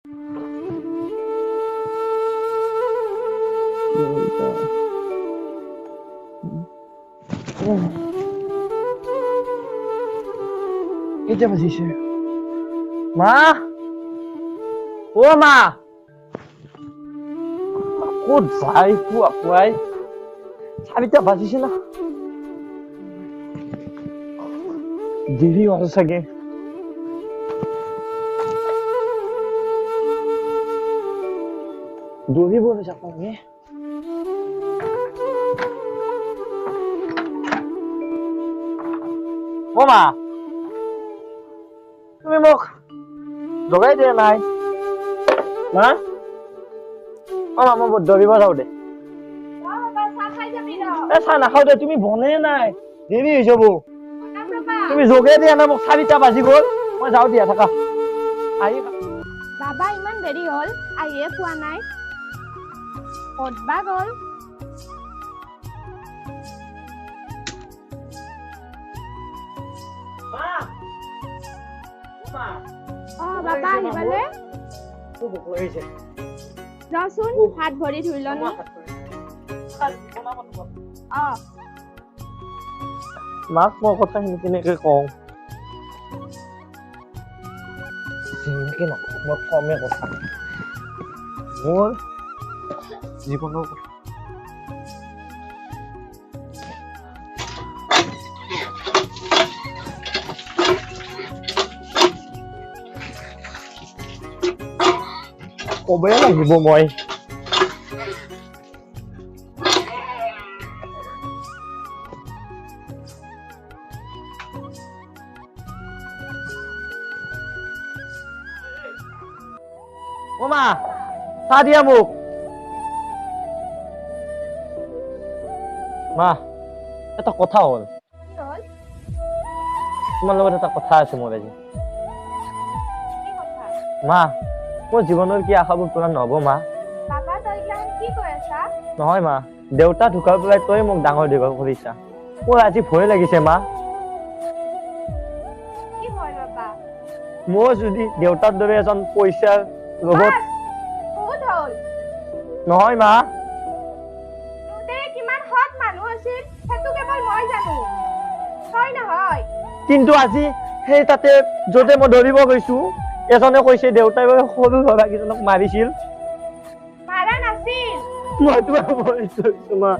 কেতিয়া বাজিছে? মা, ও মা, ক'ত যাই পুৱাই? চাৰিটা বাজিছে না, দেৰি হ'ল চাগে। দৌৰিবলৈ যাব লাগে। ও মা, তুমি মোক জগাই দিয়া নাই মা? ও মা, মই দৌৰিব যাওঁ দে। চাহ নাখাওঁ দে, তুমি বনে নাই, দেৰি হৈ যাব। তুমি জগাই দিয়া নাই মোক, 4টা বাজি গ'ল। মই যাওঁ দিয়া, থাকা। আহি বাবা ইমান দেৰি হ'ল, আহিয়ে পোৱা নাই, ক'ত বা গ'ল? বাবা আহিবানে? যাচোন, হাত ভৰি ধুই লনি। মাক মই কথাখিনি কেনেকে কওঁ? যেনেকে নকওঁ, মই কমে কথা, মোৰ জীৱনৰ কথা। ক'বই লাগিব মই। ও মা, চাহ দিয়া মোক। মা, এটা কথা হ'ল। তোমাৰ লগত এটা কথা আছে মোৰ আজি। মা, মোৰ জীৱনৰ কি আশাবোৰ পূৰণ নহ'ব মা? বাবা তই এইগিলাখান কি কৈ আছা? নহয় মা, দেউতা ঢুকাই পেলাই তই মোক ডাঙৰ দীঘল কৰিছা। মোৰ আজি ভয় লাগিছে মা। কি ভয় বাবা? মই যদি দেউতাৰ দৰে এজন পইচাৰ লগত বহুত হ'ল। নহয় মা, তোতে কিমান সৎ মানুহ আছিল সেইটো কেৱল মই জানো, তই নহয়। কিন্তু আজি সেই তাতে য'তে মই ধৰিব গৈছো, এজনে কৈছে দেউতাই সৰু ল'ৰাকেইজনক মাৰিছিল। মাৰা নাছিল। মই তোমাক ভয় কৰিছো মা।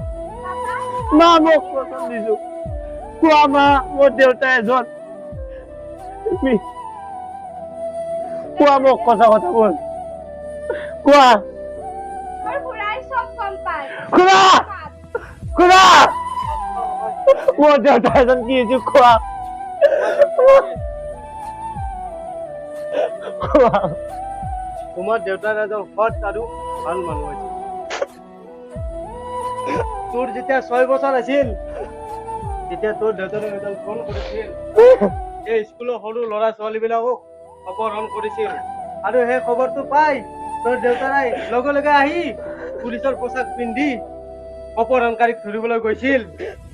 মা, মোক প্ৰথম দিছো, কোৱা মা, মোৰ দেউতা এজন। তুমি কোৱা মোক সঁচা কথাবোৰ, কোৱা। তোৰ খুৰাই চব গম পায়। খুৰা, খুৰা, মোৰ দেউতা এজন কি হৈছে কোৱা। কোৱা। তোমাৰ দেউতাৰ এজন সৎ আৰু ভাল মানুহ আছিল। তোৰ যেতিয়া 6 বছৰ আছিল, তেতিয়া তোৰ দেউতাৰে এজন ফোন কৰিছিল, এই স্কুলৰ সৰু ল'ৰা ছোৱালীবিলাকক অপহৰণ কৰিছিল। আৰু সেই খবৰটো পাই তোৰ দেউতাৰাই লগে লগে আহি পুলিচৰ পোছাক পিন্ধি অপহৰণকাৰীক ধৰিবলৈ গৈছিল।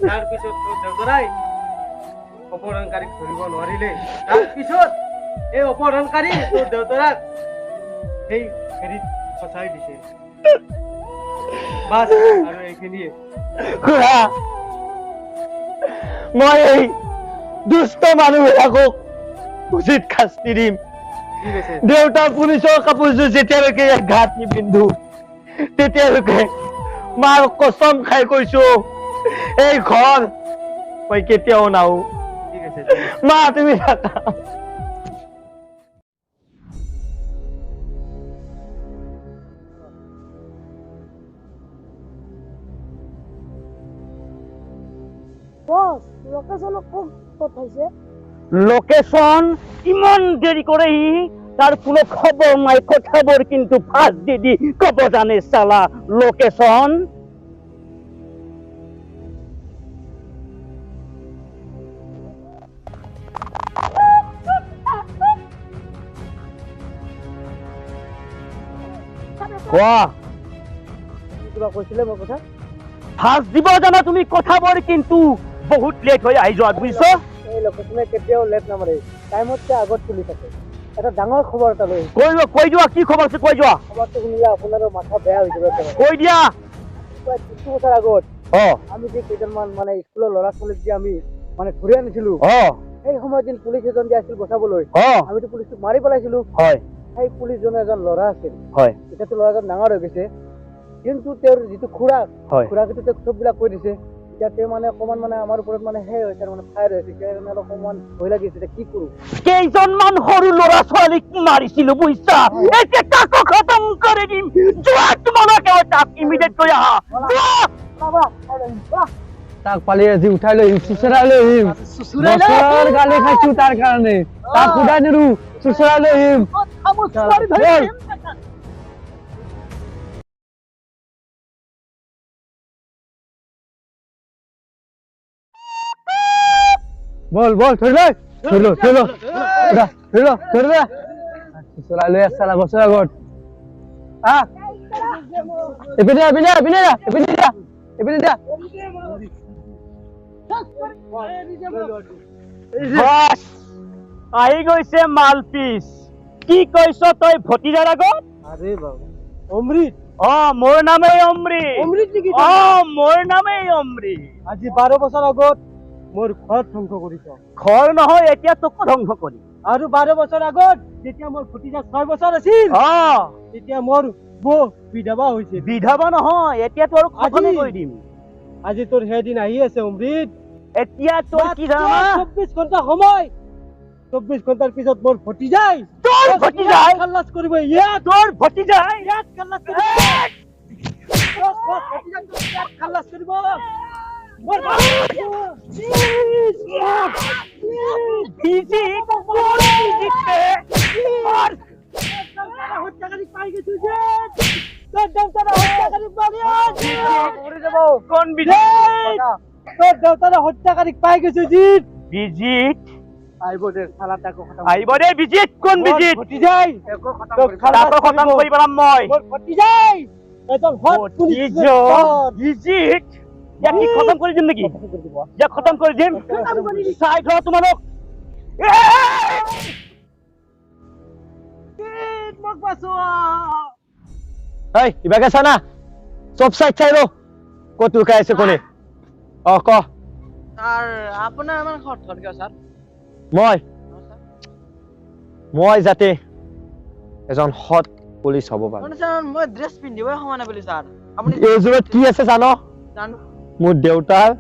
তাৰপিছত তোৰ দেউতাৰাই অপহৰণকাৰীক ধৰিব নোৱাৰিলে। তাৰপিছত এই অপহৰণকাৰী তোৰ দেউতাৰাক সেই হেৰিত ফচাই দিছে। বাস আৰু এইখিনিয়ে। খুৰা, মই এই দুষ্ট মানুহবিলাকক উচিত শাস্তি দিম। ঠিক আছে। দেউতা পুলিচৰ কাপোৰযোৰ যেতিয়ালৈকে ঘাট নিপিন্ধো, তেতিয়ালৈকে মাৰ কচম খাই কৈছো, এই ঘৰ মই কেতিয়াও নাও। ঠিক আছে। মা, তুমি থাকা। লোকেশন ইমান দেরি করে তার কোনো খবর নাই, খবর কিন্তু ফাঁস দিদি কব জানে সালা লোকেশন। কিবা কৈছিলে মোৰ কথা? ফাঁস দিব জানা তুমি কথাবোৰ কিন্তু বহুত লেট হৈ আহি যোৱা বুজিছ। এই লোকেশনে কেতিয়াও লেট নামাৰে, টাইমতকে আগত চলি থাকে। এটা ডাঙৰ খবৰ এটা লৈ কৈ যোৱা কি খবৰ আছে কৈ যোৱা খবৰটো শুনিলে আপোনাৰো মাথা বেয়া হৈ যাব কৈ দিয়া প্ৰায় কিছু বছৰ আগত অ আমি যে কেইজনমান মানে স্কুলৰ ল'ৰা ছোৱালীক যে আমি মানে ঘূৰি আনিছিলো অ সেই সময়ত যেন পুলিচ এজন যে আছিল বচাবলৈ অ আমিতো পুলিচটোক মাৰি পেলাইছিলো হয় সেই পুলিচজনৰ এজন ল'ৰা আছিল হয় এতিয়াতো ল'ৰাজন ডাঙৰ হৈ গৈছে কিন্তু তেওঁৰ যিটো খুৰাক হয় খুৰাকেতো তেওঁক চববিলাক কৈ দিছে এতিয়া তেওঁ মানে অকণমান মানে আমাৰ ওপৰত মানে সেই হৈছে মানে ফায়াৰ হৈছে সেইকাৰণে অলপ অকণমান ভয় লাগিছে এতিয়া কি কৰোঁ কেইজনমান সৰু ল'ৰা ছোৱালীক মাৰিছিলো বুজিছা এতিয়া তাকো খতম কৰি দিম যোৱা তোমালোকে তাক ইমিডিয়েট কৰি আহা তাক পালি আজি উঠাই লৈ আহিম চুচৰাই লৈ আহিম বছৰ গালি খাইছো তাৰ কাৰণে তাক উঠাই নিৰো চুচৰাই লৈ আহিম বল ধৰি লৈ চুচৰাই লৈ আছা বছৰ আগত এপিনে বস আহি গৈছে মালপিচ কি কৈছ তই ভতিজাৰ আগত আৰে বাবা অমৃত অ মোৰ নামেই অমৃত অমৃত নেকি অ মোৰ নামেই অমৃত আজি 12 বছৰ আগত মোৰ ঘৰ ধ্বংস কৰিছ ঘৰ নহয় এতিয়া তোকো ধ্বংস কৰিম আৰু 12 বছৰ আগত যেতিয়া মোৰ ভতিজা 6 বছৰ আছিল অ তেতিয়া মোৰ বৌ বিধৱা হৈছে বিধৱা নহয় এতিয়া তোৰ খতমে কৰি দিম আজি তোৰ সেইদিন আহি আছে অমৃত এতিয়া তোৰ কি জানা 24 ঘণ্টা সময় 24 ঘণ্টাৰ পিছত মোৰ ভতিজাই তোৰ ভতিজাই খালাস কৰিব ইয়াত তোৰ ভতিজাই ইয়াত খালাস কৰিব ভতিজাক খালাস কৰিব মোৰ বিজি তোৰ বিজিতে মাৰ হত্যাকারী পাই গেছে যে তোর দেবতারা হত্যাকারী মরে যাব কোন বিজি তোর দেবতারা হত্যাকারী পাই গেছে জিত বিজিত আইব দে সালাটাকো খতম আহিব দে বিজিত কোন বিজিত ফটি যাই তাকো খতম কৰি পেলাম মই মোৰ ফটি যাই একদম হট পুলিশ বিজিত ইয়াক কি খতম কৰি দিম নেকি ইয়াক খতম কৰি দিম চাই থোৱা তোমালোক মোক বাঁচোৱা এই ইবাকে চা না চব সাইড চাই লো কত লুকাই আছে কোনে অ ক স্যার আপনার আমার খট খট কিয় স্যার মই যাতে এজন হট পুলিচ হ'ব পাৰো মানে স্যাৰ মই ড্ৰেস পিন্ধিবই সমানে বুলি স্যাৰ আপুনি এইযোৰত কি আছে জানো জানো মোৰ দেউতাৰ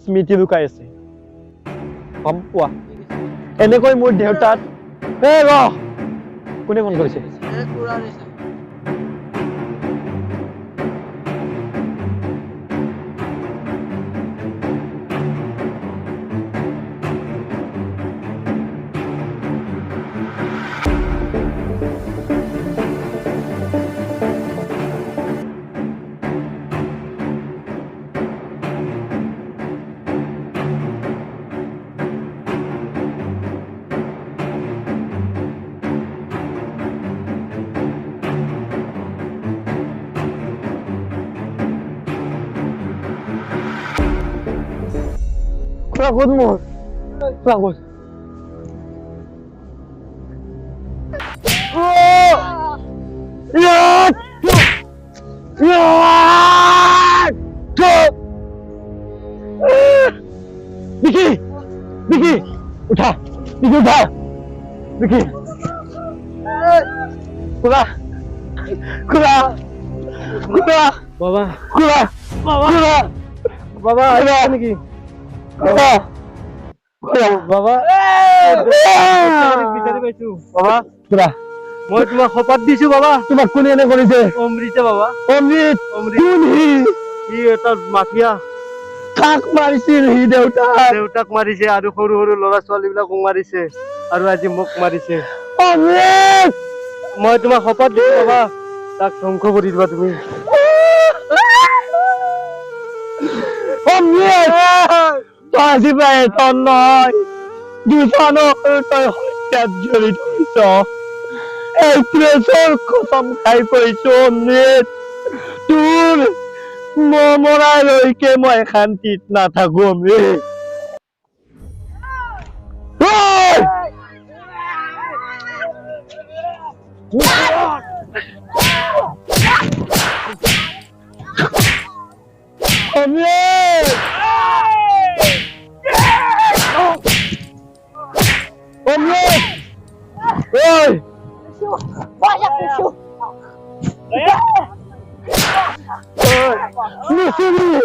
স্মৃতি লুকাই আছে গম পোৱা এনেকৈ মোৰ দেউতাত এই ৰ কোনে ফোন কৰিছে কুৰাৰে স্যাৰ খুৰা ক'ত মোৰ খুৰা ক'ত Vicky! Vicky! উঠা Vicky উঠা Vicky! খুৰা খুৰা খুৰা বাবা খুৰা খুৰা বাবা খুৰা নেকি খুৰা খুৰা বাবা বিচাৰি পাইছো বাবা খুৰা মই তোমাক শপত দিছো বাবা তোমাক কোনে এনে কৰিছে অমৃতে বাবা অমৃত অমৃত কোন সি এটা মাফিয়া কাক মাৰিছিল সি দেউতাক মাৰিছে আৰু সৰু সৰু ল'ৰা ছোৱালীবিলাকক মাৰিছে আৰু আজি মোক মাৰিছে অমৃত মই তোমাক শপত দিছো বাবা তাক ধ্বংস কৰি দিবা তুমি অমৃত তই আজি প্ৰায় এজন নহয় দুজনৰ তই হত্যাত জড়িত হৈছ এই প্ৰেছৰ খতম খাই কৈছো অমৃত তোৰ মৰালৈকে মই শান্তিত নাথাকো অমৃত Omlet! Omlet! Oi! Misuli!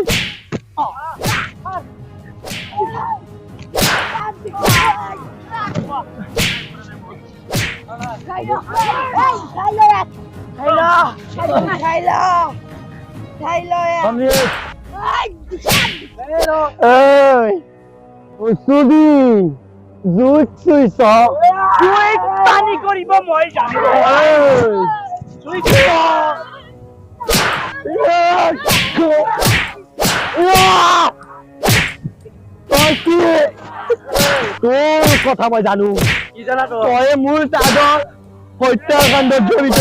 Omlet! Ơi! Misuli! Rút xui xó! টানি কৰিব মই জানো Ơi! তোৰ কথা মই জানো কি জানা তো তই মোৰ চাদৰ হত্যাকাণ্ডত জড়িত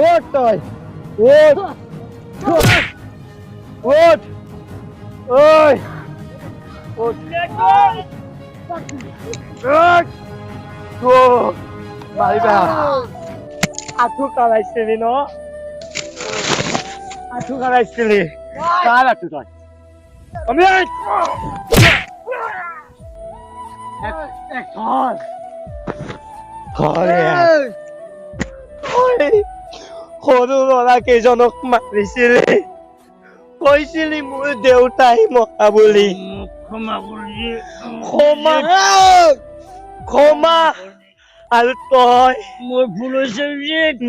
ওঠ তই ওঠ ওঠ ওই ওঠ ওঠ মাৰিবা আঁঠু কাঢ়াইছিলি ন আঁঠু কাঢ়াইছিলি কাৰ আঁঠু তই আমি সৰু ল'ৰা কেইজনক মাৰিছিলি কৈছিলি মোৰ দেউতাই মৰা বুলি ক্ষমা ক্ষমা আৰু তই মোৰ ভুল হৈছে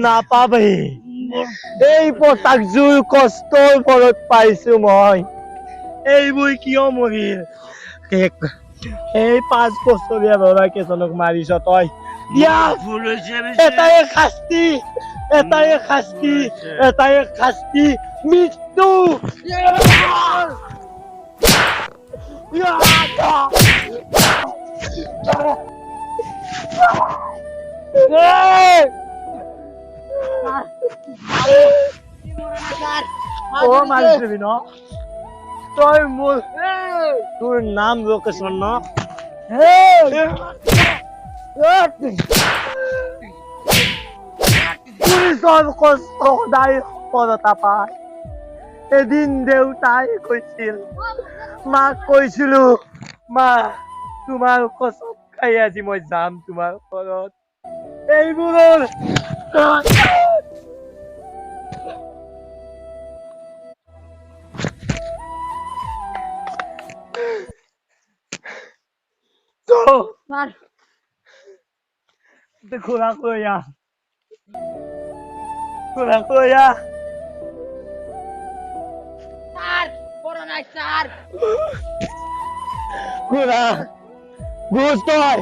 নাপাবি এই পোচাকযোৰ কষ্টৰ ফলত পাইছো মই এইবোৰ কিয় মৰিল এই 5 বছৰীয়া ল'ৰা কেইজনক মাৰিছ তই দিয়া ভুল হৈছে এটাই শাস্তি এটাই শাস্তি মৃত্যু ও মাৰিছিবি ন তই মোৰ তোৰ নাম লোকেশন ন পুলিচৰ কষ্ট সদায় সফলতা পায় এদিন দেউতাই কৈছিল মাক কৈছিলো মা তোমাৰ কচম খাই আজি মই যাম তোমাৰ ঘৰত এইবোৰৰ খোৰাক লইয়া খোৰা বুঝ তই